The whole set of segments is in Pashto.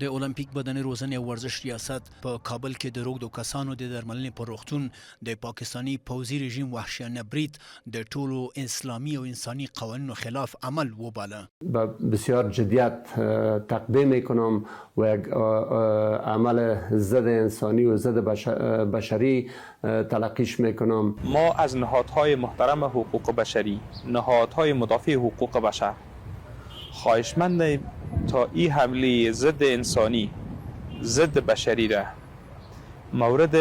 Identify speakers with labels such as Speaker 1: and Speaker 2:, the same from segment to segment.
Speaker 1: د اولمپیک بدني روزنې او ورزش ریاست په کابل کې د روږدو کسانو د درملنې په روغتون د پاکستاني پوځي رژیم وحشیانه برید د ټولو اسلامي او انساني قوانینو خلاف عمل وباله.
Speaker 2: با بسیار جدیت تقدیم میکنم و یک عمل ضد انسانی و ضد بشری تلقیش میکنم.
Speaker 3: ما از نهادهای محترم حقوق بشری، نهادهای مدافع حقوق بشر خواهشمندیم تا این حمله ضد انسانی ضد بشری را مورد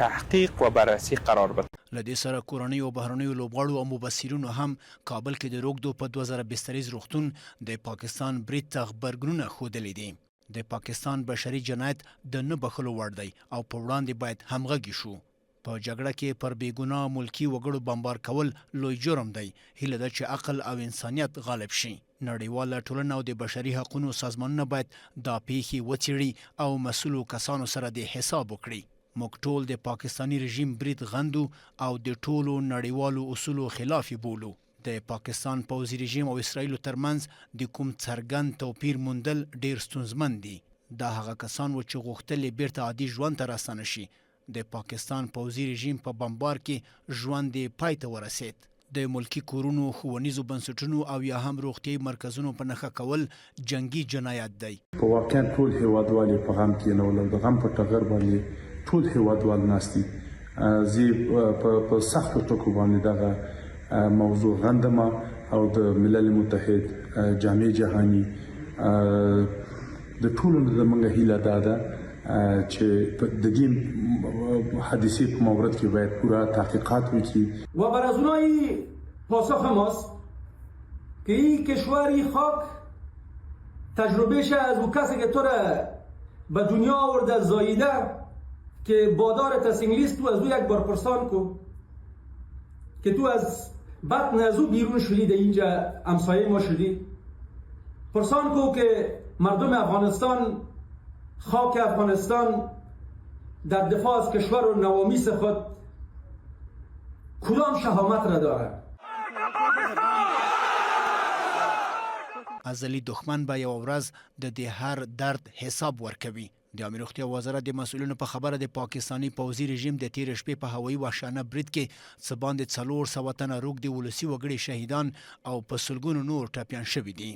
Speaker 3: تحقیق و بررسی قرار بده.
Speaker 1: لدې سره کورنۍ او بهرنیو لوبغاړو او مبصرینو هم کابل کې د روږدو په 2000 بستریز روغتون د پاکستان برید ته غبرګونونه ښودلي دي. د پاکستان بشري جنایت د نه بخښلو وړ دی او په وړاندې باید همغږي شو. په جګړه کې پر بېګناه ملکي وګړو بمبار کول لوی جرم دی. هیله ده چې عقل او انسانیت غالب شي. نړیواله ټولنه او د بشري حقوقو سازمانونه باید دا پیښې وڅېړي او مسؤلو کسانو سره د حساب وکړي. موږ ټول د پاکستاني رژیم برید غندو او د ټولو نړیوالو اصولو خلاف بولو. د پاکستان پوځي رژیم او اسرائیلو ترمنځ د کوم څرګند توپیر موندل ډیر ستونزمن دي. دا هغه کسان و چې غوښتل بیرته عادي ژوند ته راستانه شي. د پاکستان پوځي رژیم په بمبار کې ژوند یې پای ته ورسید. د ملکی کورونو، ښوونیزو بنسټونو او یا هم روغتیایي مرکزونو په نښه کول جنگي جنایت دی.
Speaker 4: په واقعا ټول هیوادوال په غم کې نه ول، د غم په ټغر باندې ټول هیوادوال ناست دي. زی په سختو ټکو باندې دغه موضوع غندمه او د ملل متحد جامع جهانی د ټولو زموږ هیله ده چې د دې حادثه په مورد کې باید پورا تحقیقات وکړي.
Speaker 5: و بر از اونایی پاسخ ماست که این کشوری خاک تجربهش از او کسی که تو را به دنیا آورده زاییده که بادارت از انگلیس تو از او یک بار پرسان کو که تو از بطن از او بیرون شدی در اینجا همسایه ما شدی. پرسان کو که مردم افغانستان، خاک افغانستان در دفاع از کشور و نوامیس خود کدام شهامت را دارد.
Speaker 1: ازلی دښمن به یو ورځ د دې هر درد حساب ورکوي. د امیر روغتیا وزارت د مسؤلینو په خبره د پاکستاني پوځي رژیم د تیر شپې په هوایي وحشیانه برید کې څه باندې 400 تنه روږدي ولسي وګړي شهیدان او په سلګونو نور ټپیان شوي دي.